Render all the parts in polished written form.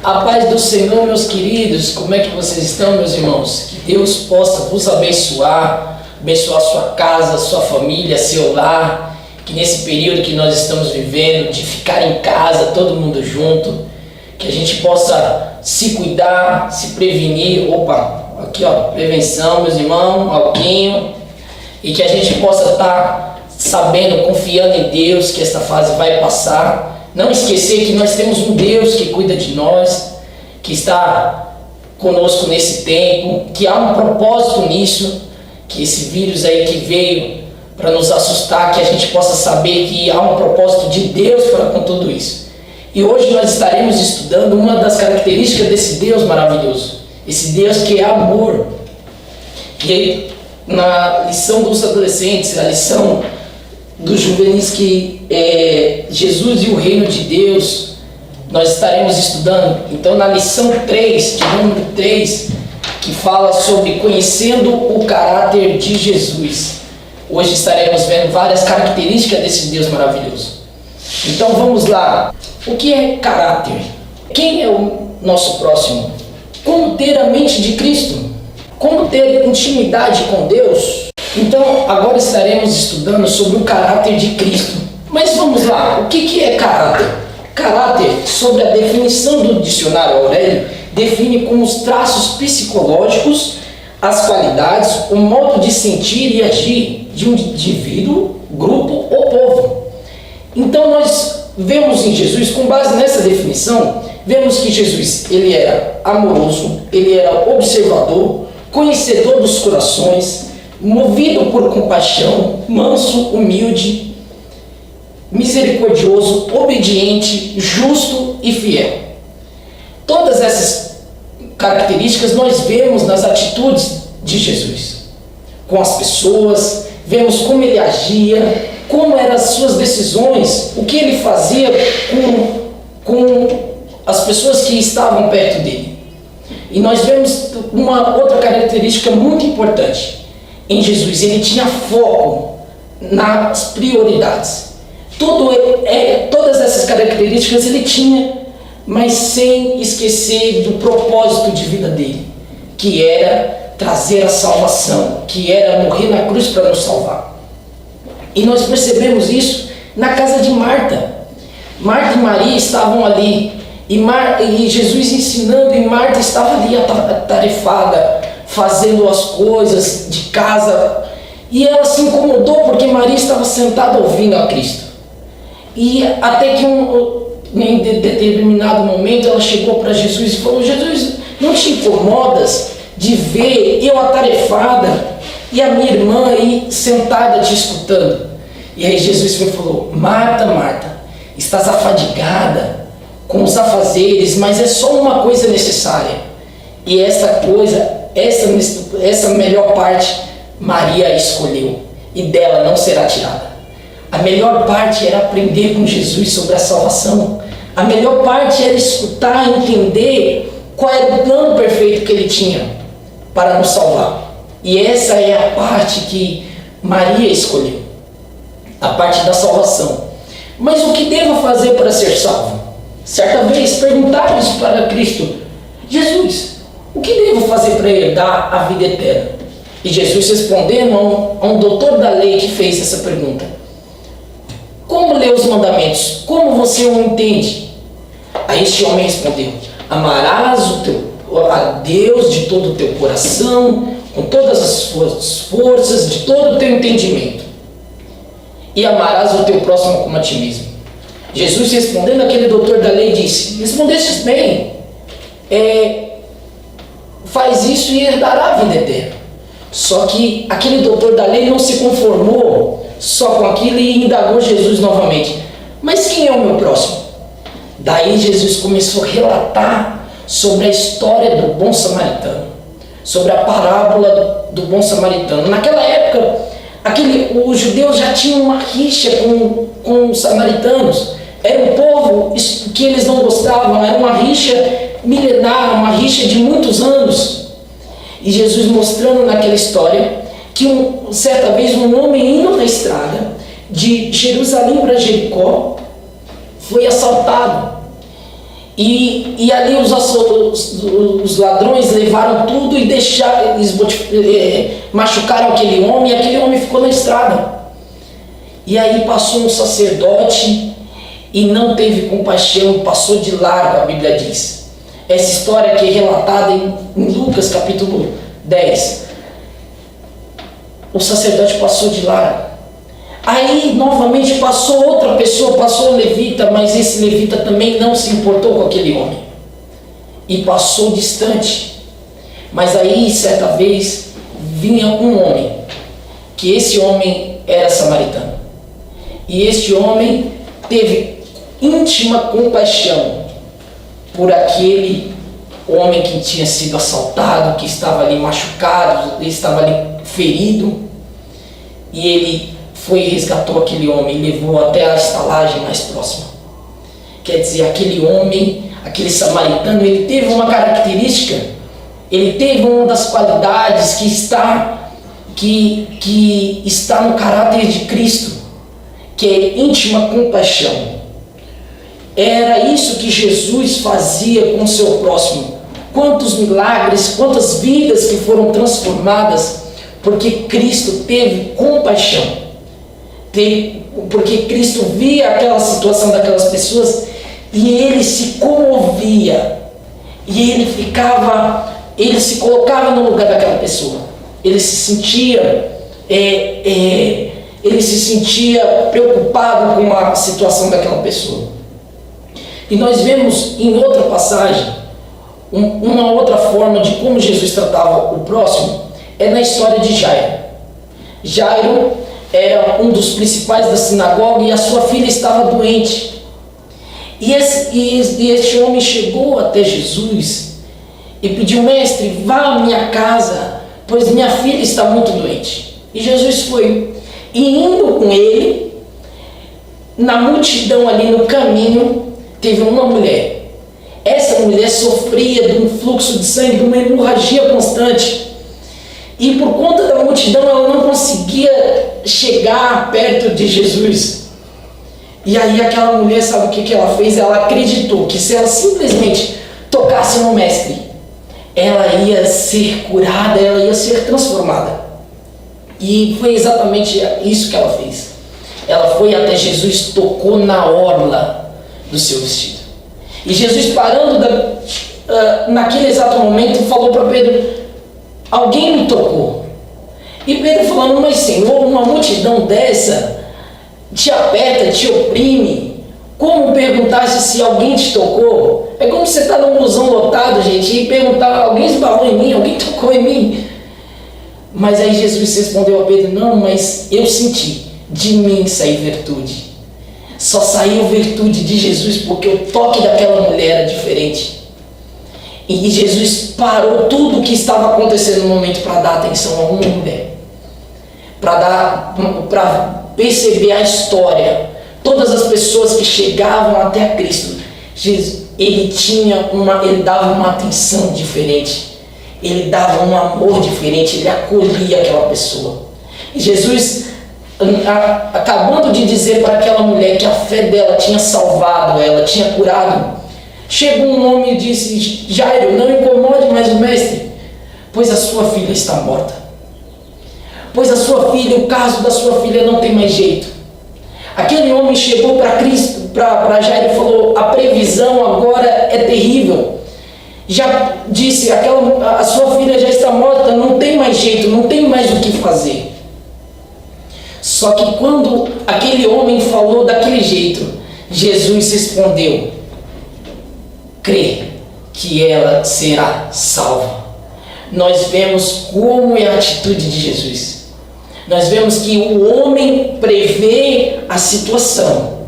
A paz do Senhor, meus queridos, como é que vocês estão, meus irmãos? Que Deus possa vos abençoar sua casa, sua família, seu lar, que nesse período que nós estamos vivendo, de ficar em casa, todo mundo junto, que a gente possa se cuidar, se prevenir, aqui prevenção, meus irmãos, alquinho, e que a gente possa estar sabendo, confiando em Deus, que esta fase vai passar. Não esquecer que nós temos um Deus que cuida de nós, que está conosco nesse tempo, que há um propósito nisso, que esse vírus aí que veio para nos assustar, que a gente possa saber que há um propósito de Deus para com tudo isso. E hoje nós estaremos estudando uma das características desse Deus maravilhoso, esse Deus que é amor. E na lição dos adolescentes, a lição dos juvenis, que é Jesus e o reino de Deus, nós estaremos estudando. Então na lição 3, de número 3, que fala sobre conhecendo o caráter de Jesus. Hoje estaremos vendo várias características desse Deus maravilhoso. Então vamos lá. O que é caráter? Quem é o nosso próximo? Como ter a mente de Cristo? Como ter intimidade com Deus? Então agora estaremos estudando sobre o caráter de Cristo. Mas vamos lá, o que é caráter? Caráter, sobre a definição do dicionário Aurélio, define como os traços psicológicos, as qualidades, o modo de sentir e agir de um indivíduo, grupo ou povo. Então nós vemos em Jesus, com base nessa definição, vemos que Jesus ele era amoroso, ele era observador, conhecedor dos corações, movido por compaixão, manso, humilde, misericordioso, obediente, justo e fiel. Todas essas características nós vemos nas atitudes de Jesus. Com as pessoas, vemos como ele agia, como eram as suas decisões, o que ele fazia com as pessoas que estavam perto dele. E nós vemos uma outra característica muito importante. Em Jesus, ele tinha foco nas prioridades. Todas essas características ele tinha, mas sem esquecer do propósito de vida dele, que era trazer a salvação, que era morrer na cruz para nos salvar. E nós percebemos isso na casa de Marta. Marta e Maria estavam ali, e Jesus ensinando, e Marta estava ali atarefada, fazendo as coisas de casa, e ela se incomodou porque Maria estava sentada ouvindo a Cristo. E até que em determinado momento ela chegou para Jesus e falou: Jesus, não te incomodas de ver eu atarefada e a minha irmã aí sentada te escutando? E aí Jesus me falou: Marta, Marta, estás afadigada com os afazeres, mas é só uma coisa necessária. E essa melhor parte Maria escolheu, e dela não será tirada. A melhor parte era aprender com Jesus sobre a salvação. A melhor parte era escutar e entender qual era o plano perfeito que ele tinha para nos salvar. E essa é a parte que Maria escolheu, a parte da salvação. Mas o que devo fazer para ser salvo? Certa vez perguntaram isso para Cristo: Jesus, o que devo fazer para herdar a vida eterna? E Jesus respondendo a um doutor da lei que fez essa pergunta: como ler os mandamentos? Como você o entende? Aí este homem respondeu: amarás a Deus de todo o teu coração, com todas as suas forças, de todo o teu entendimento, e amarás o teu próximo como a ti mesmo. Jesus respondendo aquele doutor da lei disse: respondestes bem, faz isso e herdará a vida eterna. Só que aquele doutor da lei não se conformou só com aquilo e indagou Jesus novamente: mas quem é o meu próximo? Daí Jesus começou a relatar sobre a história do bom samaritano, sobre a parábola do bom samaritano. Naquela época, os judeus já tinham uma rixa com os samaritanos. Era um povo que eles não gostavam, era uma rixa milenar, uma rixa de muitos anos. E Jesus mostrando naquela história que certa vez um homem indo na estrada de Jerusalém para Jericó foi assaltado. E ali os ladrões levaram tudo e deixaram, machucaram aquele homem, e aquele homem ficou na estrada. E aí passou um sacerdote e não teve compaixão, passou de largo, a Bíblia diz. Essa história que é relatada em Lucas capítulo 10. O sacerdote passou de largo. Aí novamente passou outra pessoa, passou o levita, mas esse levita também não se importou com aquele homem e passou distante. Mas aí certa vez vinha um homem, que esse homem era samaritano, e este homem teve íntima compaixão por aquele homem que tinha sido assaltado, que estava ali machucado, estava ali ferido, e ele foi e resgatou aquele homem e levou até a estalagem mais próxima. Quer dizer, aquele homem, aquele samaritano, ele teve uma característica, ele teve uma das qualidades que está no caráter de Cristo, que é íntima compaixão. Era isso que Jesus fazia com o seu próximo. Quantos milagres, quantas vidas que foram transformadas, porque Cristo teve compaixão. Porque Cristo via aquela situação daquelas pessoas e ele se comovia, e ele se colocava no lugar daquela pessoa, ele se sentia preocupado com a situação daquela pessoa. E nós vemos em outra passagem uma outra forma de como Jesus tratava o próximo, é na história de Jairo. Jairo era um dos principais da sinagoga e a sua filha estava doente. E este homem chegou até Jesus e pediu: mestre, vá à minha casa, pois minha filha está muito doente. E Jesus foi. E indo com ele, na multidão ali no caminho, teve uma mulher. Essa mulher sofria de um fluxo de sangue, de uma hemorragia constante. E por conta da multidão ela não conseguia chegar perto de Jesus. E aí aquela mulher, sabe o que ela fez? Ela acreditou que se ela simplesmente tocasse no mestre, ela ia ser curada, ela ia ser transformada. E foi exatamente isso que ela fez. Ela foi até Jesus, tocou na orla do seu vestido. E Jesus, parando naquele exato momento, falou para Pedro: alguém me tocou. E Pedro falando: mas Senhor, uma multidão dessa te aperta, te oprime, como perguntasse se alguém te tocou? É como você está num busão lotado, gente, e perguntar: alguém esbarrou em mim, alguém tocou em mim? Mas aí Jesus respondeu a Pedro: não, mas eu senti, de mim sair virtude. Só saiu virtude de Jesus porque o toque daquela mulher era diferente. E Jesus parou tudo o que estava acontecendo no momento para dar atenção a uma mulher, para perceber a história, todas as pessoas que chegavam até a Cristo. Ele dava uma atenção diferente, ele dava um amor diferente, ele acolhia aquela pessoa. E Jesus, acabando de dizer para aquela mulher que a fé dela tinha salvado ela, tinha curado, chegou um homem e disse: Jairo, não incomode mais o mestre, pois a sua filha está morta. Pois a sua filha, o caso da sua filha não tem mais jeito. Aquele homem chegou para Cristo, para Jairo, e falou: a previsão agora é terrível. Já disse: a sua filha já está morta, não tem mais jeito, não tem mais o que fazer. Só que quando aquele homem falou daquele jeito, Jesus respondeu: crê que ela será salva. Nós vemos como é a atitude de Jesus. Nós vemos que o homem prevê a situação.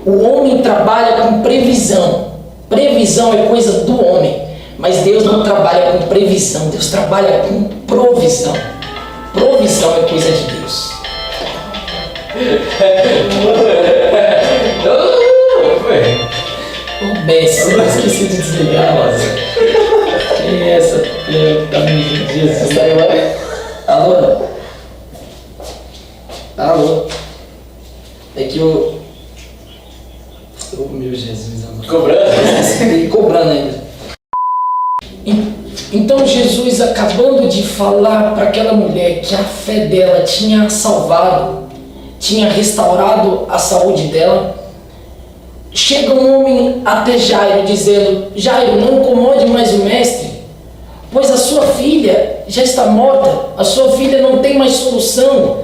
O homem trabalha com previsão. Previsão é coisa do homem. Mas Deus não trabalha com previsão. Deus trabalha com provisão. Provisão é coisa de Deus. O Bessie, eu esqueci de desligar, mas quem é essa? Tá me dizendo. Alô? Alô? É que o Oh, meu Jesus amado. Cobrando? E cobrando ainda. Então Jesus, acabando de falar para aquela mulher que a fé dela tinha salvado, tinha restaurado a saúde dela, chega um homem até Jairo dizendo: Jairo, não incomode mais o mestre, pois a sua filha já está morta, a sua filha não tem mais solução.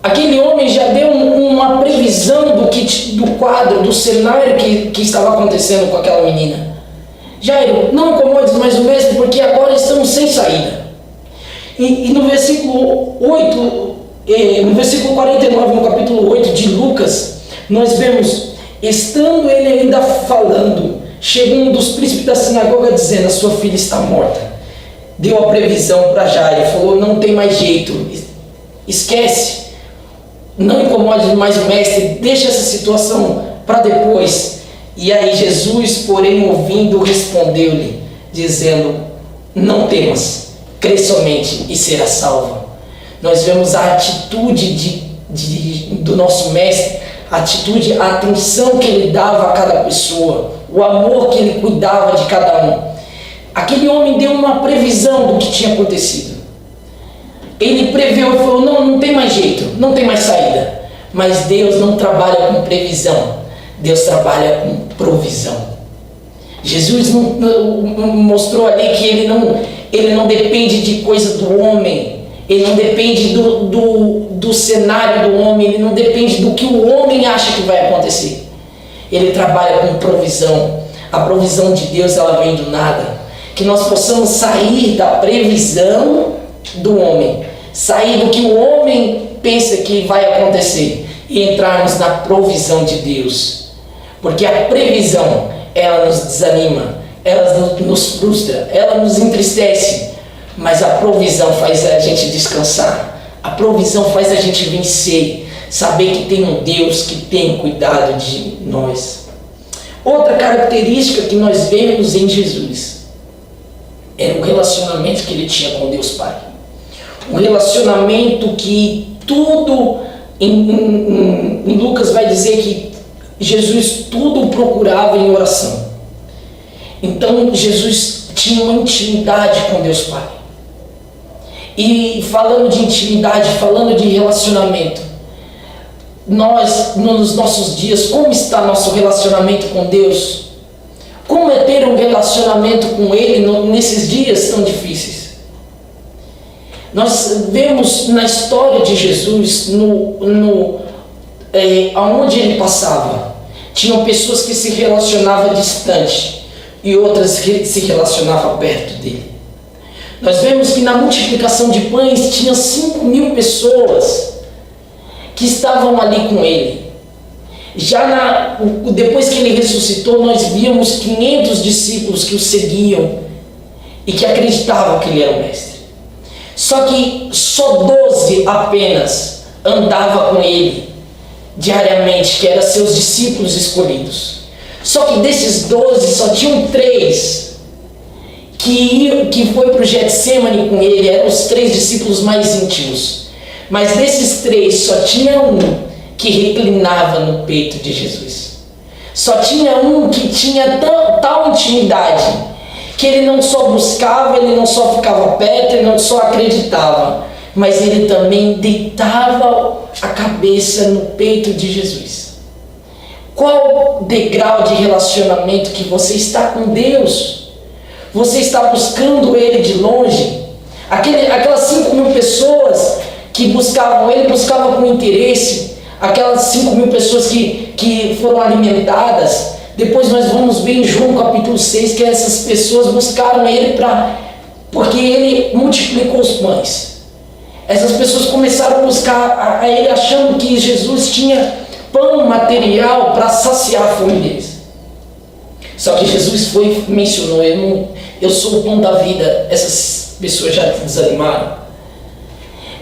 Aquele homem já deu uma previsão do quadro, do cenário que estava acontecendo com aquela menina. Jairo, não incomodes mais o mestre, porque agora estamos sem saída. E no versículo 8, no versículo 49, no capítulo 8 de Lucas, nós vemos: estando ele ainda falando, chegou um dos príncipes da sinagoga dizendo: a sua filha está morta. Deu a previsão para Jairo, falou: não tem mais jeito, esquece, não incomode mais o mestre, deixa essa situação para depois. E aí Jesus, porém, ouvindo, respondeu-lhe, dizendo: não temas, crê somente e será salva. Nós vemos a atitude do nosso mestre, a atitude, a atenção que ele dava a cada pessoa, o amor que ele cuidava de cada um. Aquele homem deu uma previsão do que tinha acontecido. Ele preveu e falou: não tem mais jeito, não tem mais saída. Mas Deus não trabalha com previsão, Deus trabalha com provisão. Jesus mostrou ali que ele não depende de coisa do homem, ele não depende do cenário do homem, ele não depende do que o homem acha que vai acontecer. Ele trabalha com provisão. A provisão de Deus, ela vem do nada. Que nós possamos sair da previsão do homem, sair do que o homem pensa que vai acontecer e entrarmos na provisão de Deus. Porque a previsão, ela nos desanima, ela nos frustra, ela nos entristece, mas a provisão faz a gente descansar, a provisão faz a gente vencer, saber que tem um Deus que tem cuidado de nós. Outra característica que nós vemos em Jesus é o relacionamento que ele tinha com Deus Pai. Um relacionamento que tudo, em Lucas vai dizer que Jesus tudo procurava em oração. Então Jesus tinha uma intimidade com Deus Pai. E falando de intimidade, falando de relacionamento, nós, nos nossos dias, como está nosso relacionamento com Deus? Como é ter um relacionamento com Ele nesses dias tão difíceis? Nós vemos na história de Jesus, aonde Ele passava, tinham pessoas que se relacionavam distante e outras que se relacionavam perto dele. Nós vemos que na multiplicação de pães tinha 5.000 pessoas que estavam ali com ele. Já depois que ele ressuscitou, nós víamos 500 discípulos que o seguiam e que acreditavam que ele era o mestre. Só que só 12 apenas andavam com ele diariamente, que eram seus discípulos escolhidos. Só que desses 12, só tinham 3 que foi para o Getsemane com ele, eram os 3 discípulos mais íntimos. Mas desses 3, só tinha um que reclinava no peito de Jesus. Só tinha um que tinha tal intimidade, que ele não só buscava, ele não só ficava perto, ele não só acreditava, mas ele também deitava a cabeça no peito de Jesus. Qual degrau de relacionamento que você está com Deus? Você está buscando Ele de longe? Aquelas 5.000 pessoas que buscavam Ele, buscavam com interesse. Aquelas 5.000 pessoas que foram alimentadas. Depois nós vamos ver em João capítulo 6 que essas pessoas buscaram Ele porque Ele multiplicou os pães. Essas pessoas começaram a buscar a Ele achando que Jesus tinha pão material para saciar a fome deles. Só que Jesus mencionou: eu sou o pão da vida. Essas pessoas já desanimaram.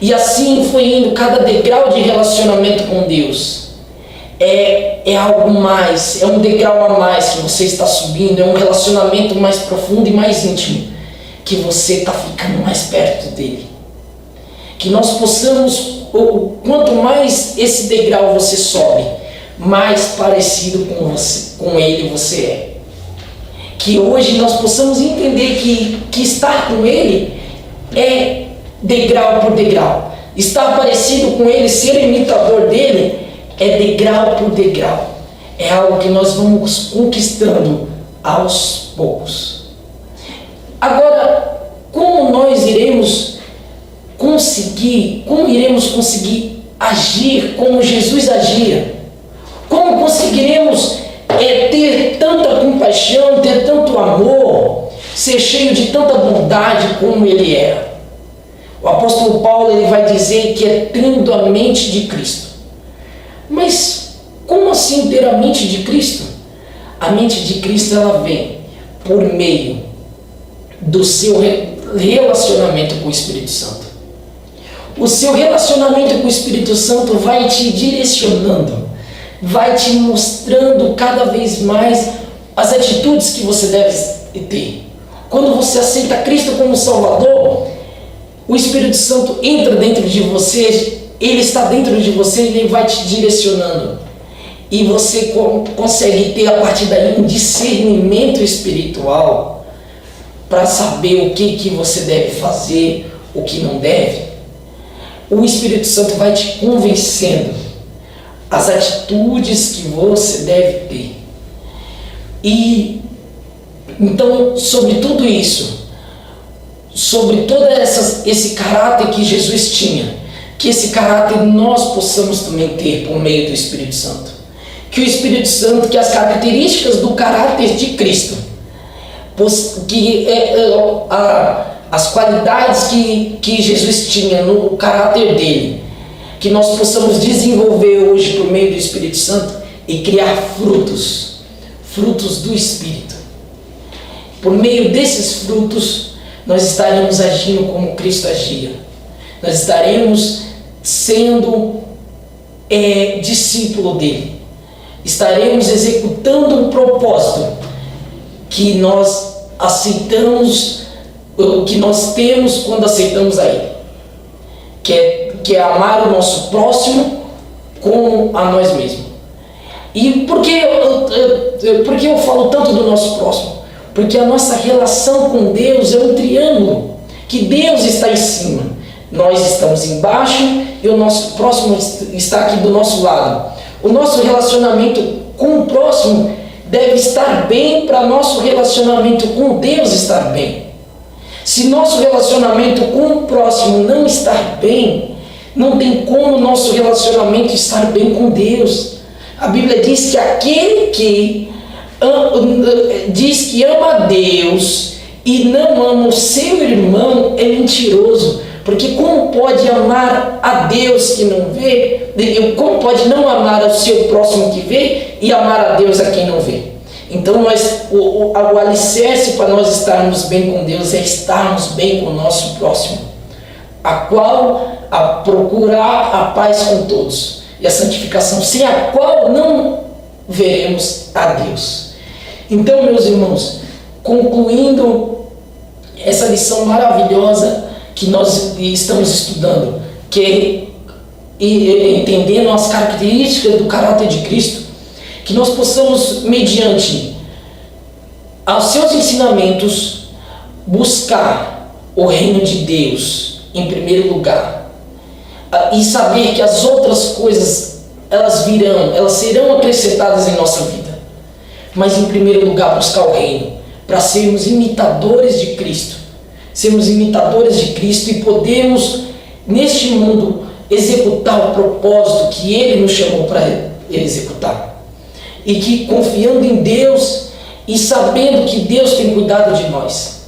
E assim foi indo, cada degrau de relacionamento com Deus é algo mais, é um degrau a mais que você está subindo, é um relacionamento mais profundo e mais íntimo, que você está ficando mais perto dele. Que nós possamos, quanto mais esse degrau você sobe, mais parecido com Ele você é. Que hoje nós possamos entender que estar com Ele é degrau por degrau. Estar parecido com Ele, ser imitador dEle, é degrau por degrau. É algo que nós vamos conquistando aos poucos. Agora, como iremos conseguir agir como Jesus agia? Como conseguiremos ter tanta compaixão, ter tanto amor, ser cheio de tanta bondade como Ele era? O apóstolo Paulo ele vai dizer que é tendo a mente de Cristo. Mas como assim ter a mente de Cristo? A mente de Cristo ela vem por meio do seu relacionamento com o Espírito Santo. O seu relacionamento com o Espírito Santo vai te direcionando, vai te mostrando cada vez mais as atitudes que você deve ter. Quando você aceita Cristo como Salvador, o Espírito Santo entra dentro de você, Ele está dentro de você e Ele vai te direcionando. E você consegue ter a partir daí um discernimento espiritual para saber o que você deve fazer, o que não deve. O Espírito Santo vai te convencendo as atitudes que você deve ter. E então, sobre tudo isso, sobre todo esse caráter que Jesus tinha, que esse caráter nós possamos também ter por meio do Espírito Santo. Que o Espírito Santo, que as características do caráter de Cristo, que as qualidades que Jesus tinha no caráter dele, que nós possamos desenvolver hoje por meio do Espírito Santo e criar frutos do Espírito. Por meio desses frutos, nós estaremos agindo como Cristo agia. Nós estaremos sendo discípulo dele. Estaremos executando um propósito que nós aceitamos, o que nós temos quando aceitamos a Ele, que é amar o nosso próximo como a nós mesmos. E por que eu falo tanto do nosso próximo? Porque a nossa relação com Deus é um triângulo, que Deus está em cima, nós estamos embaixo e o nosso próximo está aqui do nosso lado. O nosso relacionamento com o próximo deve estar bem para nosso relacionamento com Deus estar bem. Se nosso relacionamento com o próximo não estar bem, não tem como nosso relacionamento estar bem com Deus. A Bíblia diz que aquele que diz que ama a Deus e não ama o seu irmão é mentiroso. Porque como pode amar a Deus que não vê, como pode não amar o seu próximo que vê e amar a Deus a quem não vê? Então o alicerce para nós estarmos bem com Deus é estarmos bem com o nosso próximo, a procurar a paz com todos e a santificação, sem a qual não veremos a Deus. Então, meus irmãos, concluindo essa lição maravilhosa que nós estamos estudando, que é entendendo as características do caráter de Cristo, que nós possamos, mediante aos seus ensinamentos, buscar o reino de Deus em primeiro lugar, e saber que as outras coisas elas serão acrescentadas em nossa vida, mas em primeiro lugar buscar o reino, para sermos imitadores de Cristo. Sermos imitadores de Cristo e podemos, neste mundo, executar o propósito que Ele nos chamou para executar. E que, confiando em Deus e sabendo que Deus tem cuidado de nós,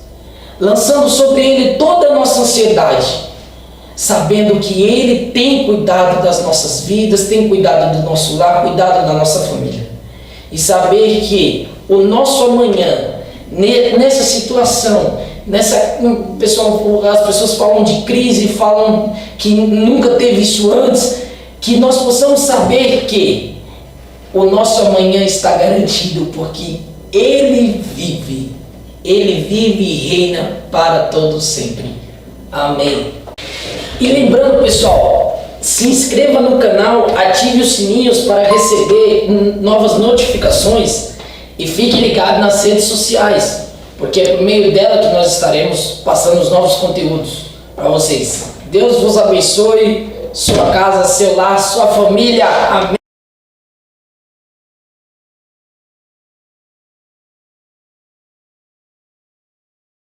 lançando sobre Ele toda a nossa ansiedade, sabendo que Ele tem cuidado das nossas vidas, tem cuidado do nosso lar, cuidado da nossa família. E saber que o nosso amanhã, nessa situação, as pessoas falam de crise, falam que nunca teve isso antes, que nós possamos saber que o nosso amanhã está garantido, porque Ele vive e reina para todos sempre. Amém. E lembrando, pessoal, se inscreva no canal, ative os sininhos para receber novas notificações e fique ligado nas redes sociais, porque é por meio dela que nós estaremos passando os novos conteúdos para vocês. Deus vos abençoe, sua casa, seu lar, sua família. Amém.